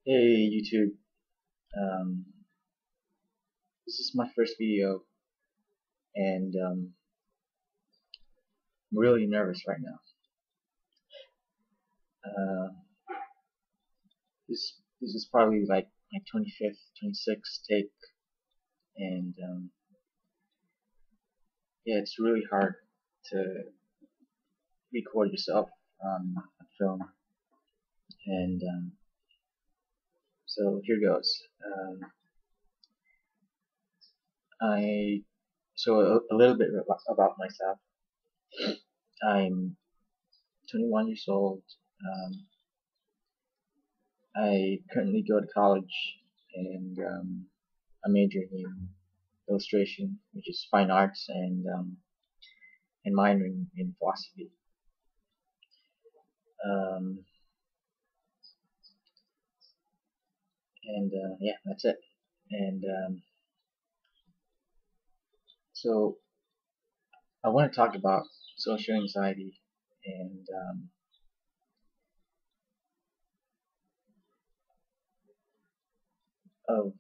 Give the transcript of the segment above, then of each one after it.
Hey YouTube, um, this is my first video and I'm really nervous right now. Uh, this is probably like my 25th, 26th take, and yeah, it's really hard to record yourself on film, and so here goes. I a little bit about myself. I'm 21 years old. Um, I currently go to college and I'm majoring in illustration, which is fine arts, and minoring in philosophy. Um, and yeah, that's it. And so I want to talk about social anxiety and of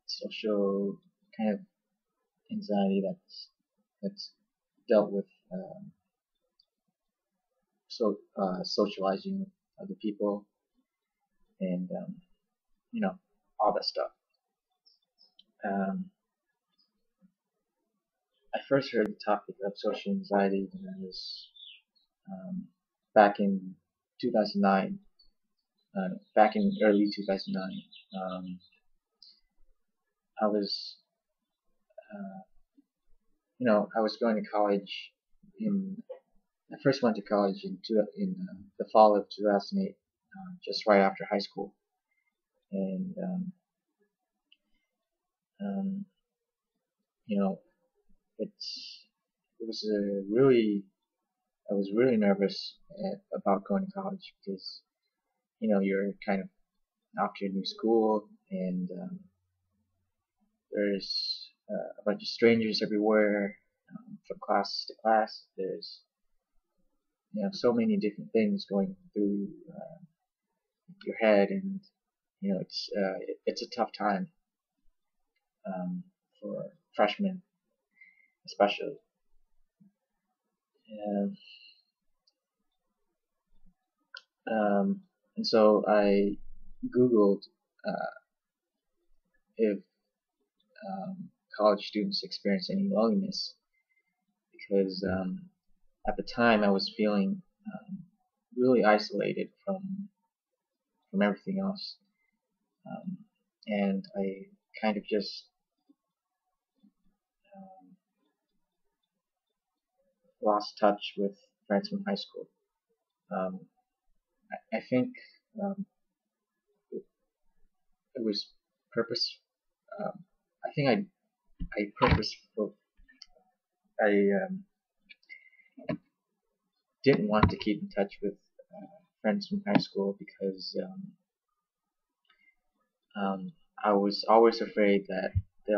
social kind of anxiety that's dealt with socializing with other people and you know all that stuff. Um, I first heard the topic of social anxiety when I was um, back in 2009. Back in early 2009, I was, uh, I was going to college. I first went to college in the fall of 2008, just right after high school, and um, you know, it's it was a really I was really nervous about going to college because you're kind of off to a new school and there's a bunch of strangers everywhere from class to class. There's so many different things going through your head, and it's a tough time for freshmen especially. And, and so I googled uh, if college students experience any loneliness because at the time I was feeling really isolated from everything else, um, and I kind of just um, lost touch with friends from high school. Um, I think um, it was purpose. Um, I think I purposeful. I didn't want to keep in touch with friends from high school because I was always afraid that they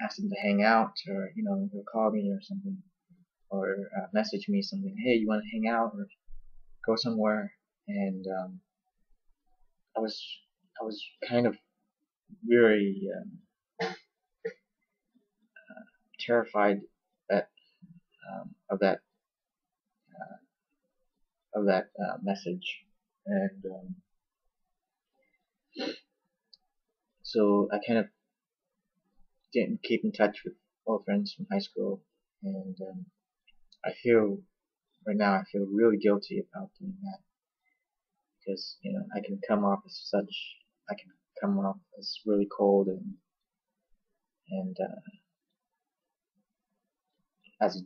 ask them to hang out, or they'll call me or something, or message me something. Hey, you want to hang out or go somewhere? And I was I was kind of very terrified that of that message, and so I kind of didn't keep in touch with old friends from high school, and I feel right now I feel really guilty about doing that because I can come off as such. I can come off as really cold and as a,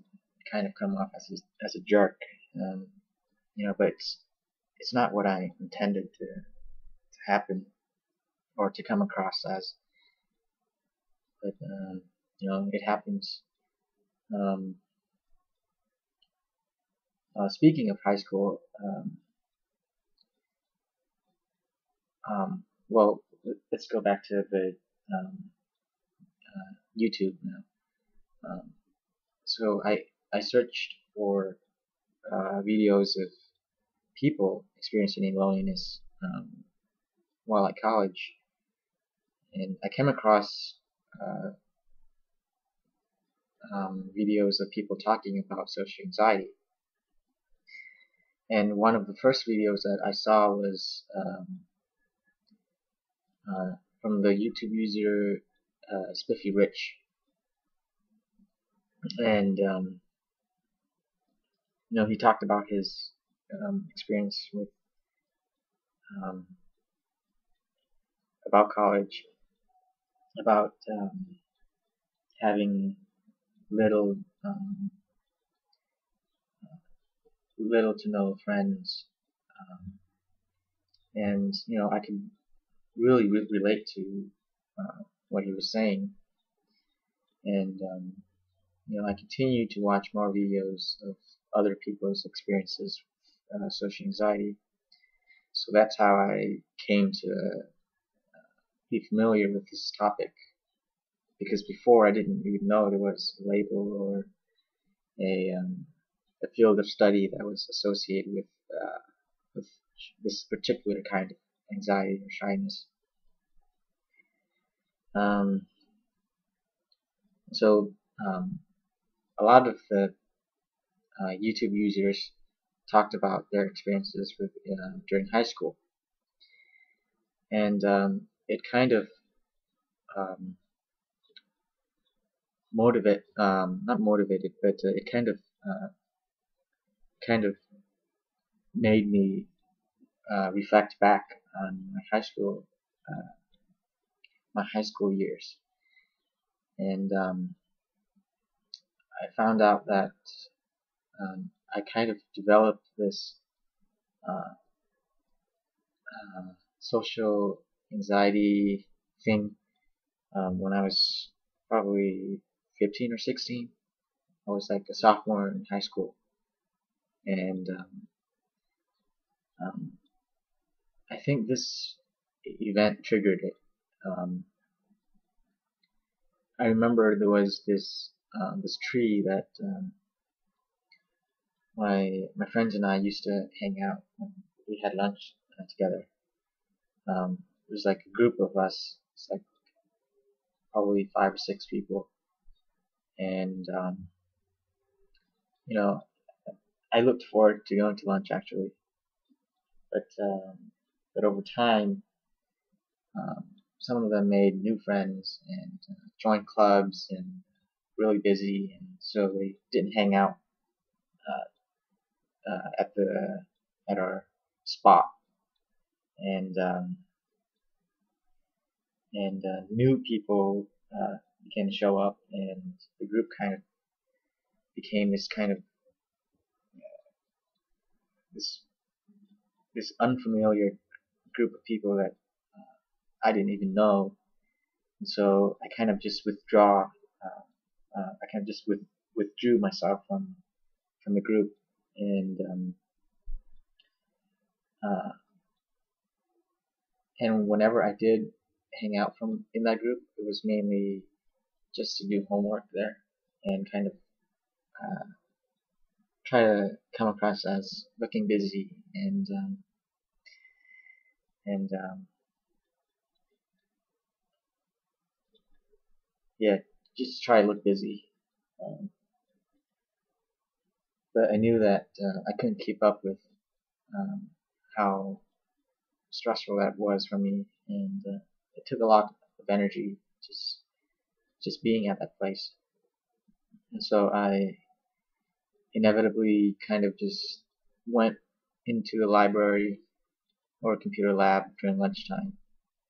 kind of come off as a jerk, um, but it's not what I intended to happen or to come across as. But it happens. Um, Speaking of high school, well, let's go back to the um, YouTube now. Um, so I searched for videos of people experiencing loneliness while at college, and I came across uh, videos of people talking about social anxiety. And one of the first videos that I saw was from the YouTube user Spiffy Rich, and he talked about his experience with um, about college, about having little little to no friends, and I could really relate to what he was saying, and I continue to watch more videos of other people's experiences with social anxiety. So that's how I came to be familiar with this topic, because before I didn't even know there was a label or a field of study that was associated with this particular kind of anxiety or shyness. Um, so a lot of the YouTube users talked about their experiences with during high school, and it kind of um, not motivated, but it kind of made me reflect back on uh, my high school years, and I found out that I kind of developed this uh, social anxiety thing when I was probably 15 or 16. I was like a sophomore in high school, and um, I think this event triggered it. Um, I remember there was this tree that my friends and I used to hang out when we had lunch together. It was like a group of us. It's like probably 5 or 6 people, and you know, I looked forward to going to lunch actually, but over time, um, some of them made new friends and joined clubs and really busy, and so they didn't hang out at our spot, and new people began to show up, and the group kind of became this kind of this this unfamiliar group of people that I didn't even know, and so I kind of just I kind of just withdrew myself from the group, and uh, and whenever I did hang out from in that group, it was mainly just to do homework there and kind of uh, try to come across as looking busy and yeah, just try to look busy. Um, but I knew that I couldn't keep up with um, how stressful that was for me, and it took a lot of energy just being at that place. And so I inevitably kind of just went into the library or computer lab during lunchtime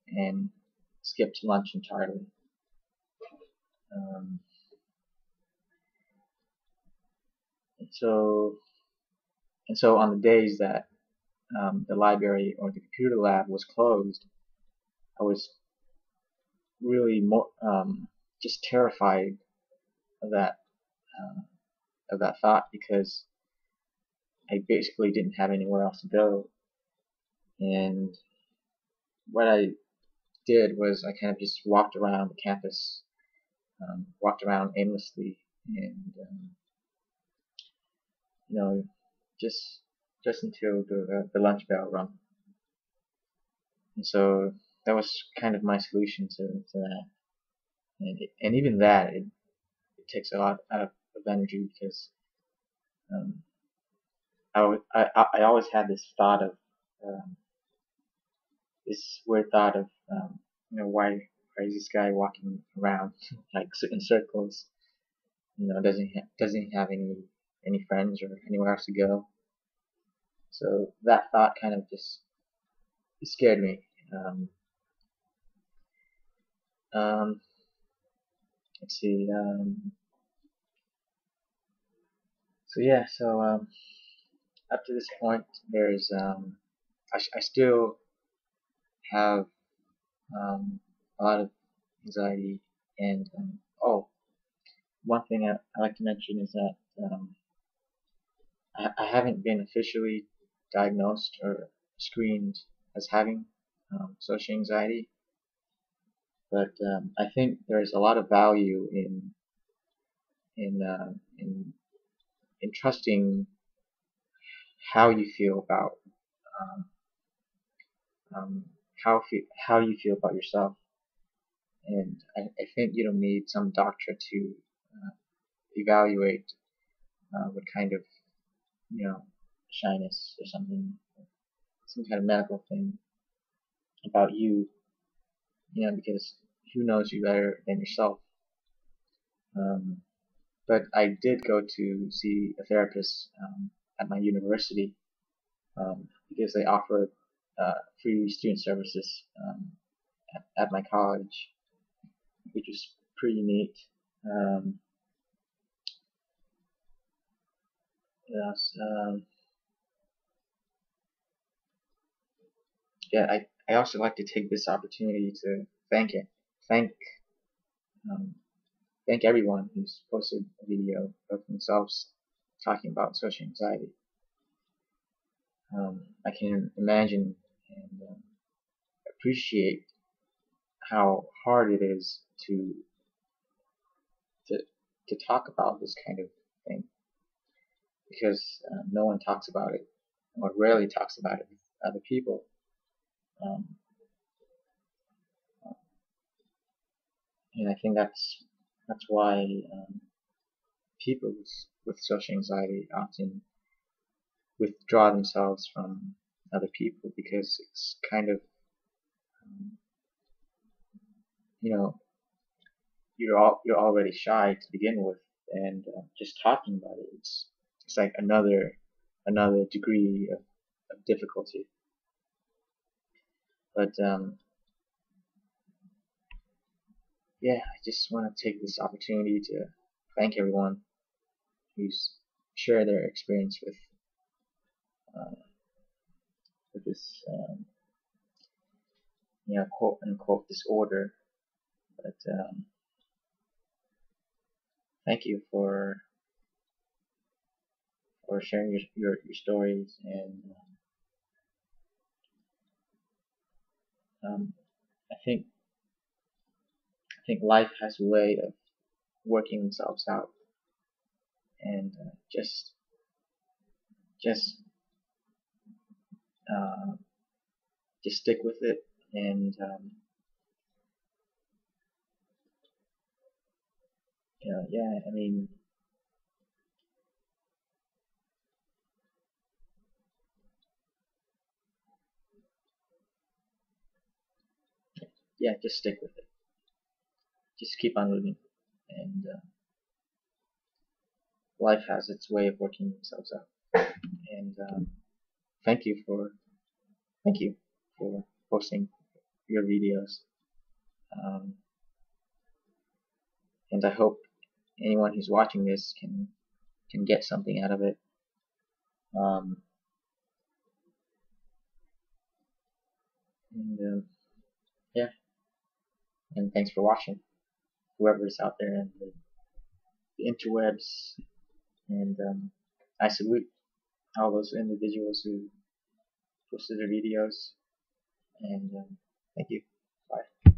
and skipped lunch entirely. Um, and so on the days that the library or the computer lab was closed, I was really more just terrified of uh, that thought, because I basically didn't have anywhere else to go. And what I did was I kind of just walked around the campus, walked around aimlessly, and you know, just until the lunch bell rung. And so that was kind of my solution to that. And even that, it takes a lot of energy because um, I always had this thought of um, this weird thought of why is this guy walking around like in circles? Doesn't he have any friends or anywhere else to go? So that thought kind of just scared me. Um, um, let's see. So yeah. So up to this point, there's I still have a lot of anxiety, and oh, one thing I like to mention is that I haven't been officially diagnosed or screened as having social anxiety, but I think there's a lot of value in uh, in in trusting how you feel about um, um, how you feel about yourself, and I think you don't need some doctor to evaluate what kind of shyness or something, some kind of medical thing about you, because who knows you better than yourself. Um, but I did go to see a therapist at my university because they offered free student services at my college, which was pretty neat. Um, yes, yeah, I also like to take this opportunity to thank um, thank everyone who's posted a video of themselves talking about social anxiety. I can imagine and appreciate how hard it is to to talk about this kind of thing because no one talks about it or rarely talks about it with other people. Um, and I think that's why people with social anxiety often withdraw themselves from other people because it's kind of um, you know you're already shy to begin with, and just talking about it, it's like another degree of difficulty. But yeah, I just want to take this opportunity to thank everyone who's shared their experience uh, with this quote unquote disorder. But thank you for sharing your stories, and um, I think life has a way of working themselves out, and just uh, just stick with it, and yeah, I mean, yeah, just stick with it, just keep on moving, and life has its way of working themselves out. And thank you for thank you for posting your videos, um, and I hope anyone who's watching this can get something out of it. Um, and yeah, and thanks for watching, whoever's out there in the interwebs, and I salute all those individuals who posted their videos, and thank you. Bye.